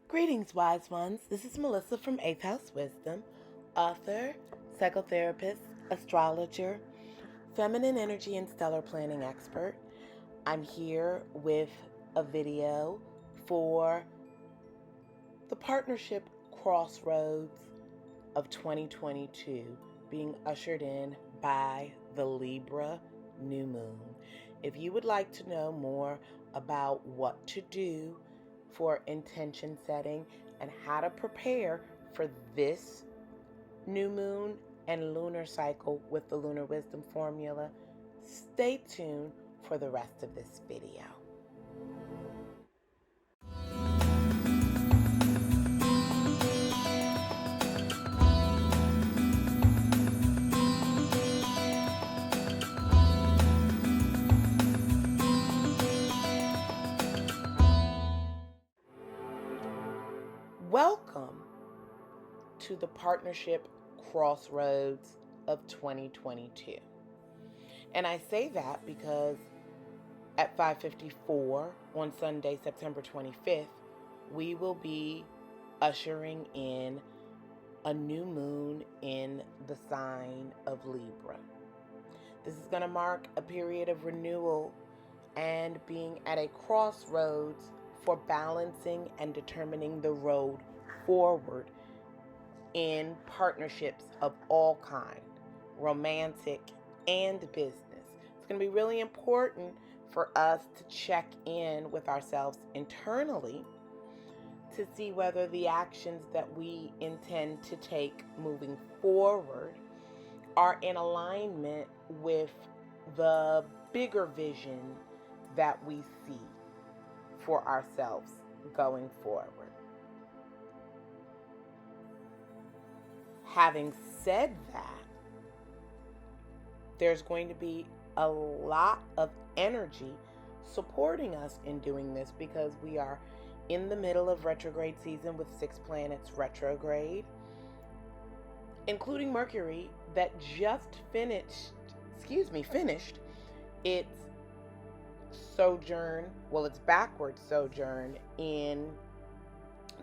Greetings, wise ones. This is Melissa from 8th House Wisdom, author, psychotherapist, astrologer, feminine energy and stellar planning expert. I'm here with a video for the partnership Crossroads of 2022 being ushered in by the Libra new moon. If you would like to know more about what to do for intention setting and how to prepare for this new moon and lunar cycle with the Lunar Wisdom formula, stay tuned for the rest of this video. Welcome to the partnership Crossroads of 2022. And I say that because at 5:54 on Sunday, September 25th, we will be ushering in a new moon in the sign of Libra. This is going to mark a period of renewal and being at a crossroads for balancing and determining the road forward in partnerships of all kind, romantic and business. It's going to be really important for us to check in with ourselves internally to see whether the actions that we intend to take moving forward are in alignment with the bigger vision that we see for ourselves going forward. Having said that, there's going to be a lot of energy supporting us in doing this because we are in the middle of retrograde season with 6 planets retrograde, including Mercury that just finished its sojourn, its backward sojourn in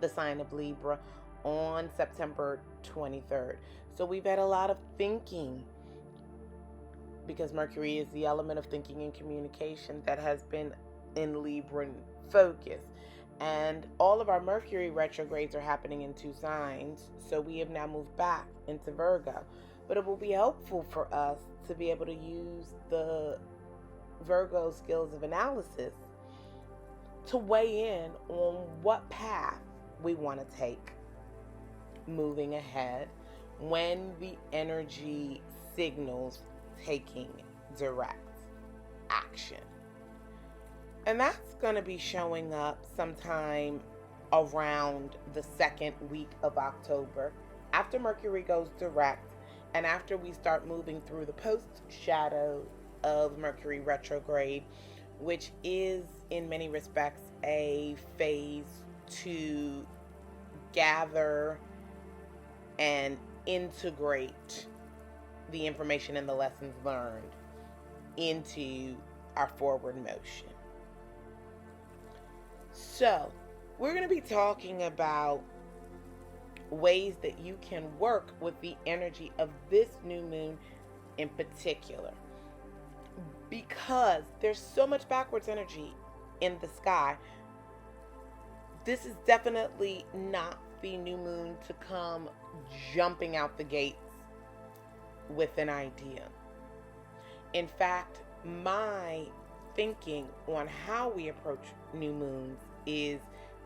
the sign of Libra on September 23rd. So we've had a lot of thinking because Mercury is the element of thinking and communication that has been in Libra focus. And all of our Mercury retrogrades are happening in 2 signs, so we have now moved back into Virgo. But it will be helpful for us to be able to use the Virgo skills of analysis to weigh in on what path we want to take moving ahead when the energy signals taking direct action. And that's going to be showing up sometime around the second week of October, after Mercury goes direct and after we start moving through the post-shadow of Mercury retrograde, which is in many respects a phase to gather and integrate the information and the lessons learned into our forward motion. So, we're going to be talking about ways that you can work with the energy of this new moon in particular, because there's so much backwards energy in the sky. This is definitely not the new moon to come jumping out the gates with an idea. In fact, my thinking on how we approach new moons is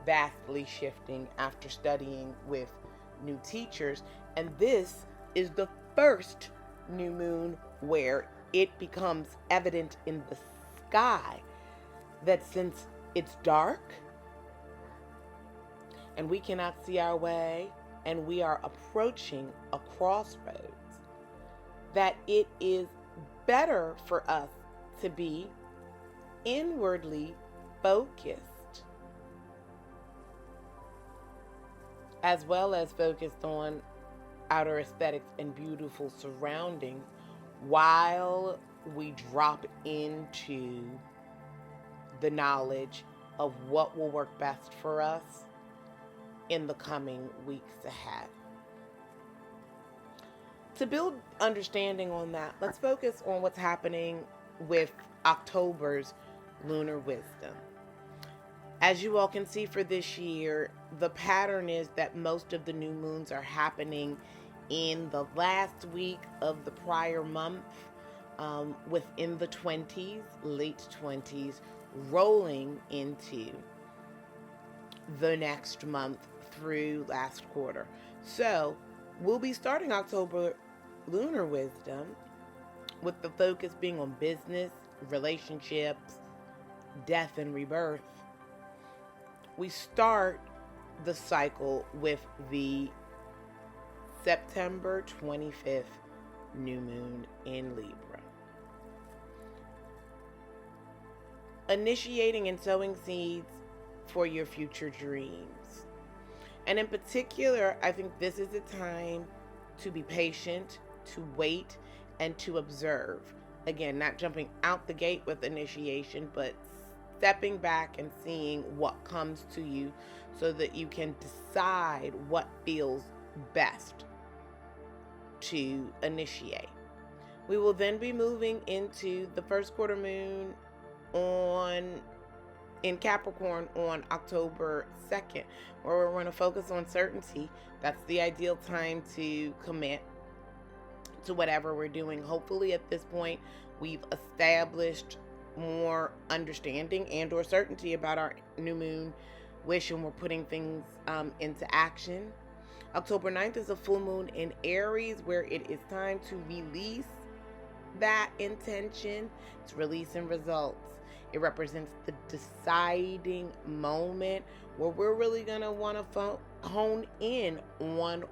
vastly shifting after studying with new teachers, and this is the first new moon where it becomes evident in the sky that since it's dark and we cannot see our way and we are approaching a crossroads, that it is better for us to be inwardly focused as well as focused on outer aesthetics and beautiful surroundings while we drop into the knowledge of what will work best for us in the coming weeks ahead. To build understanding on that, let's focus on what's happening with October's Lunar Wisdom. As you all can see for this year, the pattern is that most of the new moons are happening in the last week of the prior month, within the 20s, late 20s, rolling into the next month through last quarter. So we'll be starting October Lunar Wisdom with the focus being on business, relationships, death, and rebirth. We start the cycle with the September 25th new moon in Libra. Initiating and sowing seeds for your future dreams. And in particular, I think this is a time to be patient, to wait, and to observe. Again, not jumping out the gate with initiation, but stepping back and seeing what comes to you so that you can decide what feels best to initiate. We will then be moving into the first quarter moon in Capricorn on October 2nd, where we're going to focus on certainty. That's the ideal time to commit to whatever we're doing. Hopefully at this point we've established more understanding and or certainty about our new moon wish, and we're putting things into action. October 9th is a full moon in Aries, where it is time to release that intention. It's releasing results. It represents the deciding moment where we're really going to want to hone in on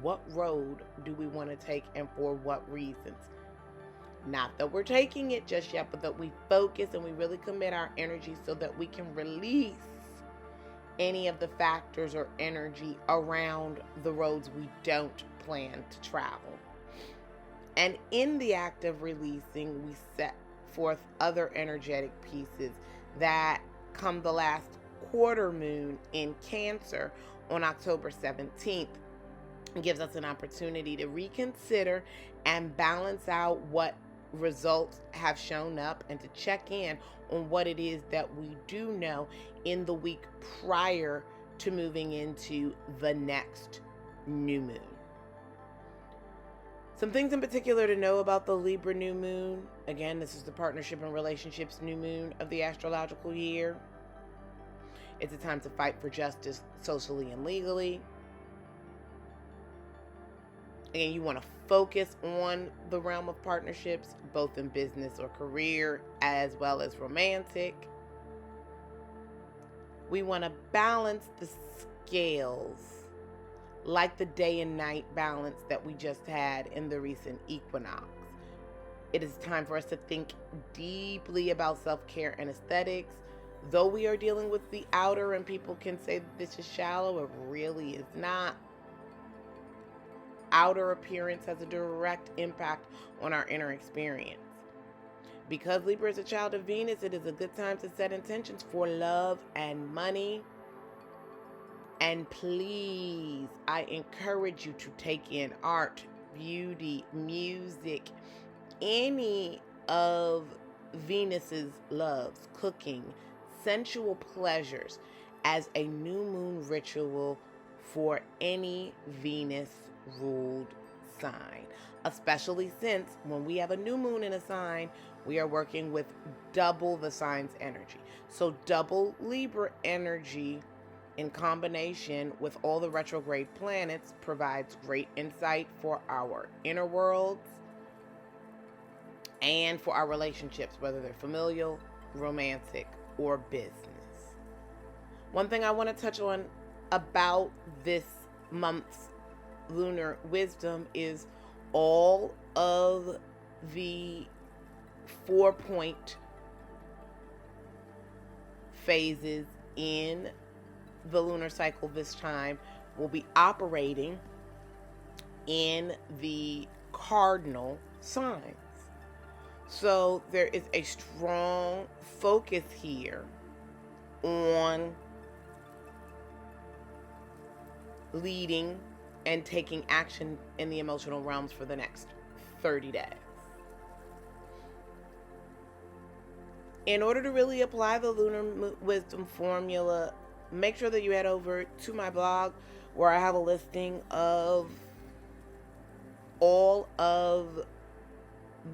what road do we want to take and for what reasons. Not that we're taking it just yet, but that we focus and we really commit our energy so that we can release any of the factors or energy around the roads we don't plan to travel. And in the act of releasing, we set forth other energetic pieces that come the last quarter moon in Cancer on October 17th. It gives us an opportunity to reconsider and balance out what results have shown up and to check in on what it is that we do know in the week prior to moving into the next new moon. Some things in particular to know about the Libra new moon. Again, this is the partnership and relationships new moon of the astrological year. It's a time to fight for justice socially and legally. Again, you want to focus on the realm of partnerships, both in business or career, as well as romantic. We want to balance the scales, like the day and night balance that we just had in the recent equinox. It is time for us to think deeply about self-care and aesthetics. Though we are dealing with the outer and people can say that this is shallow, it really is not. Outer appearance has a direct impact on our inner experience. Because Libra is a child of Venus, it is a good time to set intentions for love and money. And please, I encourage you to take in art, beauty, music, any of Venus's loves, cooking, sensual pleasures as a new moon ritual for any Venus-ruled sign. Especially since when we have a new moon in a sign, we are working with double the sign's energy. So double Libra energy in combination with all the retrograde planets provides great insight for our inner worlds and for our relationships, whether they're familial, romantic, or business. One thing I want to touch on about this month's Lunar Wisdom is all of the 4-point phases in the lunar cycle this time will be operating in the cardinal signs. So there is a strong focus here on leading and taking action in the emotional realms for the next 30 days. In order to really apply the Lunar Wisdom formula, make sure that you head over to my blog where I have a listing of all of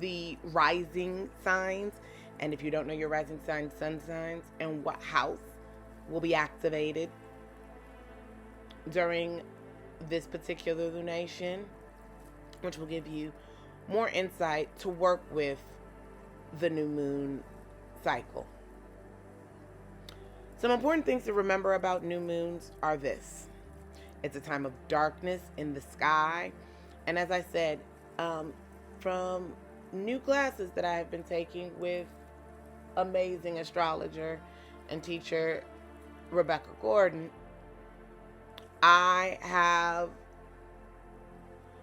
the rising signs. And if you don't know your rising sign, sun signs, and what house will be activated during this particular lunation, which will give you more insight to work with the new moon cycle. Some important things to remember about new moons are this. It's a time of darkness in the sky. And as I said, from new classes that I have been taking with amazing astrologer and teacher Rebecca Gordon, I have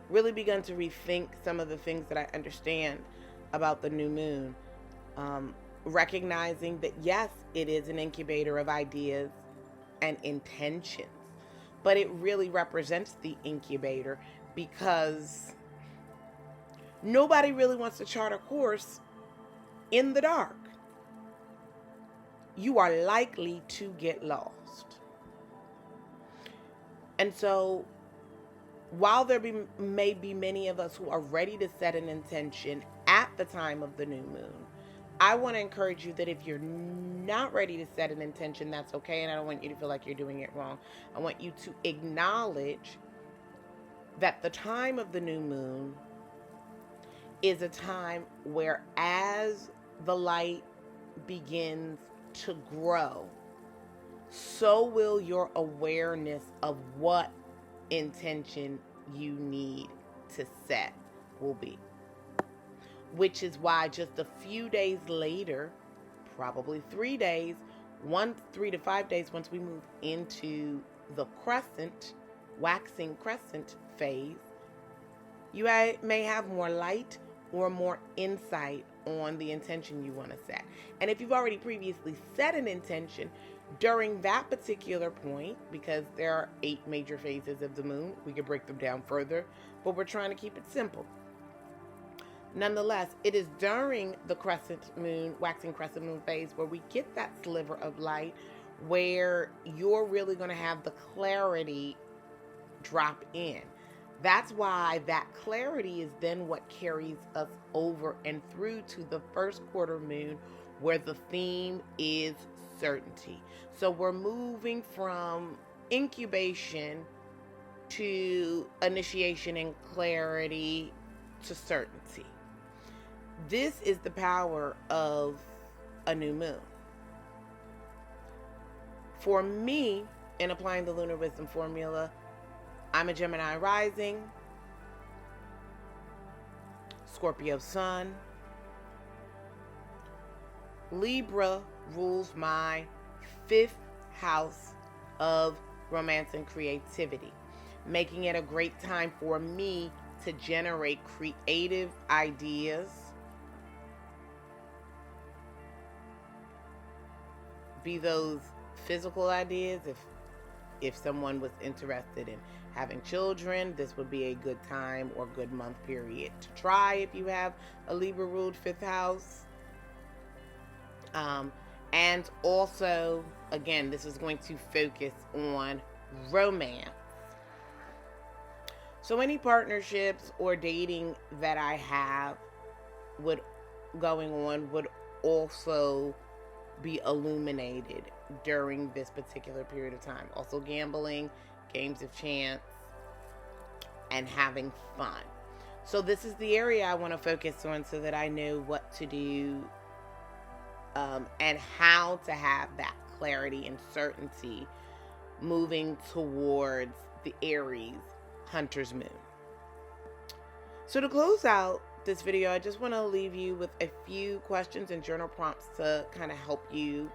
really begun to rethink some of the things that I understand about the new moon. Recognizing that yes, it is an incubator of ideas and intentions, but it really represents the incubator because nobody really wants to chart a course in the dark. You are likely to get lost. And so while there may be many of us who are ready to set an intention at the time of the new moon, I want to encourage you that if you're not ready to set an intention, that's okay. And I don't want you to feel like you're doing it wrong. I want you to acknowledge that the time of the new moon is a time where as the light begins to grow, so will your awareness of what intention you need to set will be. Which is why just a few days later, probably 3 days, 3 to 5 days, once we move into the waxing crescent phase, you may have more light or more insight on the intention you want to set. And if you've already previously set an intention during that particular point, because there are 8 major phases of the moon, we could break them down further, but we're trying to keep it simple. Nonetheless, it is during the waxing crescent moon phase where we get that sliver of light where you're really going to have the clarity drop in. That's why that clarity is then what carries us over and through to the first quarter moon, where the theme is certainty. So we're moving from incubation to initiation and clarity to certainty. This is the power of a new moon. For me, in applying the Lunar Wisdom formula, I'm a Gemini rising, Scorpio sun. Libra rules my 5th house of romance and creativity, making it a great time for me to generate creative ideas, be those physical ideas. If someone was interested in having children, this would be a good time or good month period to try if you have a Libra ruled 5th house. And also, again, this is going to focus on romance. So any partnerships or dating that I have going on would also be illuminated during this particular period of time. Also gambling, games of chance, and having fun. So this is the area I want to focus on so that I know what to do and how to have that clarity and certainty moving towards the Aries Hunter's Moon. So to close out this video, I just want to leave you with a few questions and journal prompts to kind of help you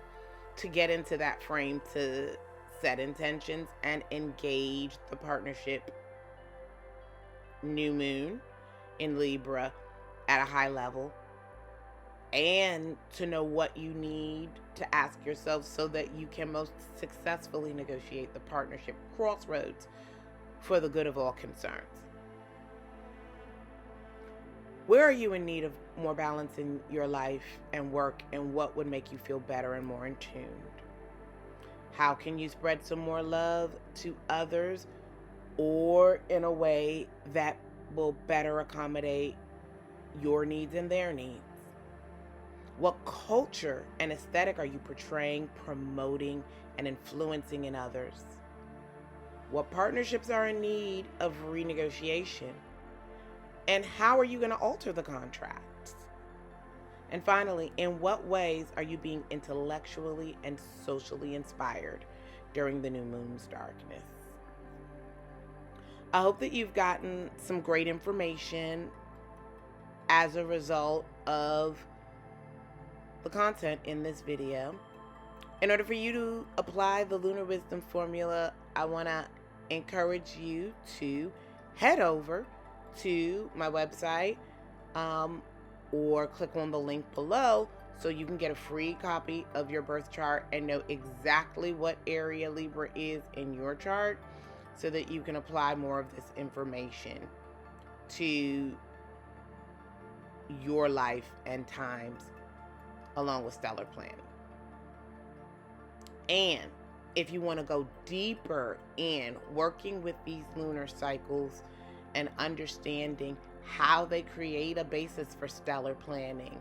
to get into that frame to set intentions and engage the partnership new moon in Libra at a high level, and to know what you need to ask yourself so that you can most successfully negotiate the partnership Crossroads for the good of all concerns. Where are you in need of more balance in your life and work, and what would make you feel better and more in tune? How can you spread some more love to others, or in a way that will better accommodate your needs and their needs? What culture and aesthetic are you portraying, promoting, and influencing in others? What partnerships are in need of renegotiation? And how are you going to alter the contracts? And finally, in what ways are you being intellectually and socially inspired during the new moon's darkness? I hope that you've gotten some great information as a result of the content in this video. In order for you to apply the Lunar Wisdom formula, I want to encourage you to head over to my website or click on the link below so you can get a free copy of your birth chart and know exactly what area Libra is in your chart, so that you can apply more of this information to your life and times along with stellar planning. And if you want to go deeper in working with these lunar cycles and understanding how they create a basis for stellar planning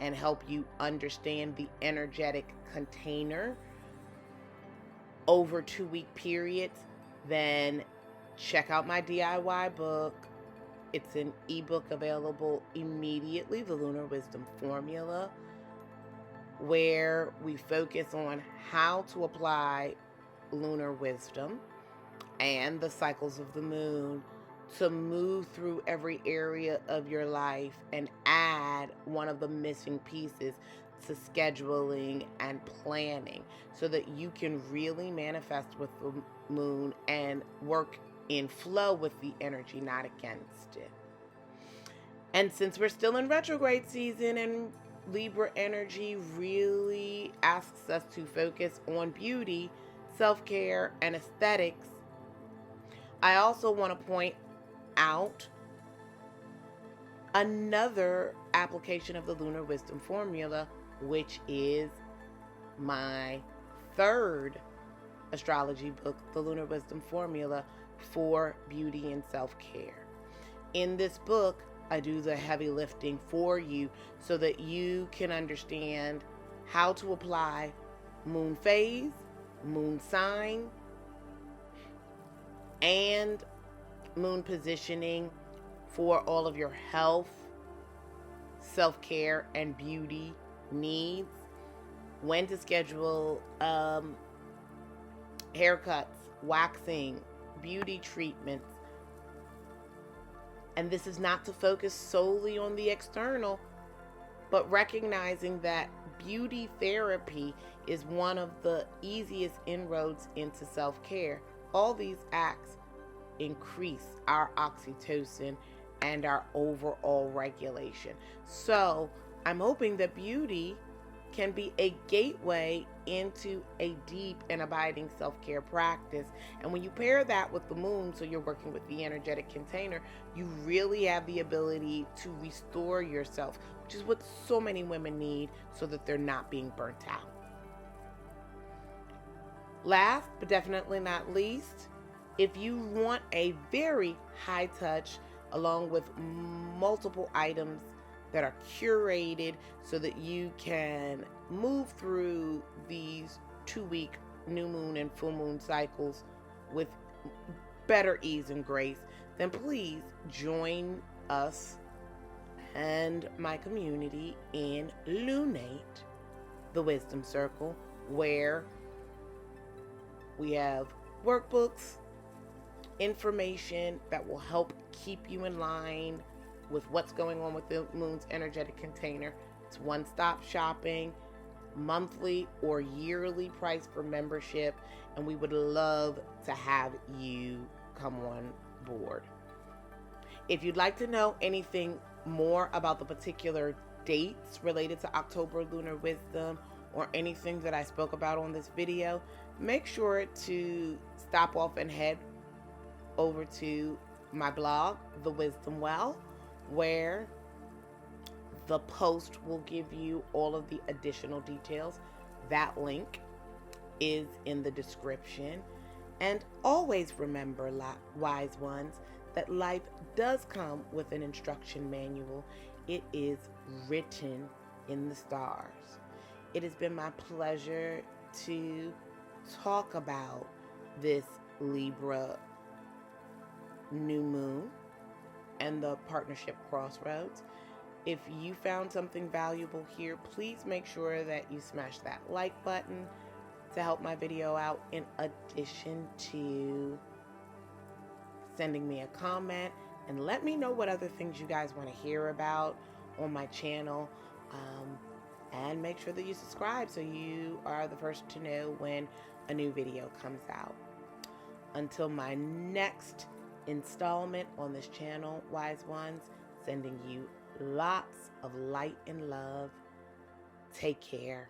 and help you understand the energetic container over 2-week periods, then check out my DIY book. It's an ebook available immediately, the Lunar Wisdom Formula, where we focus on how to apply lunar wisdom and the cycles of the moon to move through every area of your life and add one of the missing pieces to scheduling and planning, so that you can really manifest with the moon and work in flow with the energy, not against it. And since we're still in retrograde season and Libra energy really asks us to focus on beauty, self-care, and aesthetics, I also want to point out another application of the Lunar Wisdom Formula, which is my third astrology book, the Lunar Wisdom Formula for Beauty and Self-Care. In this book, I do the heavy lifting for you so that you can understand how to apply moon phase, moon sign, and moon positioning for all of your health, self-care, and beauty needs. When to schedule haircuts, waxing, beauty treatments. And this is not to focus solely on the external, but recognizing that beauty therapy is one of the easiest inroads into self-care. All these acts increase our oxytocin and our overall regulation. So I'm hoping that beauty can be a gateway into a deep and abiding self-care practice. And when you pair that with the moon, so you're working with the energetic container, you really have the ability to restore yourself, which is what so many women need so that they're not being burnt out. Last but definitely not least, if you want a very high touch along with multiple items that are curated so that you can move through these 2-week new moon and full moon cycles with better ease and grace, then please join us and my community in Lunate, the Wisdom Circle, where we have workbooks, information that will help keep you in line with what's going on with the moon's energetic container. It's one-stop shopping, monthly or yearly price for membership, and we would love to have you come on board. If you'd like to know anything more about the particular dates related to October Lunar Wisdom or anything that I spoke about on this video, make sure to stop off and head over to my blog, The Wisdom Well, where the post will give you all of the additional details. That link is in the description. And always remember, wise ones, that life does come with an instruction manual. It is written in the stars. It has been my pleasure to talk about this Libra new moon and the partnership Crossroads. If you found something valuable here, please make sure that you smash that like button to help my video out, in addition to sending me a comment, and let me know what other things you guys want to hear about on my channel. And make sure that you subscribe so you are the first to know when a new video comes out. Until my next installment on this channel, wise ones, sending you lots of light and love. Take care.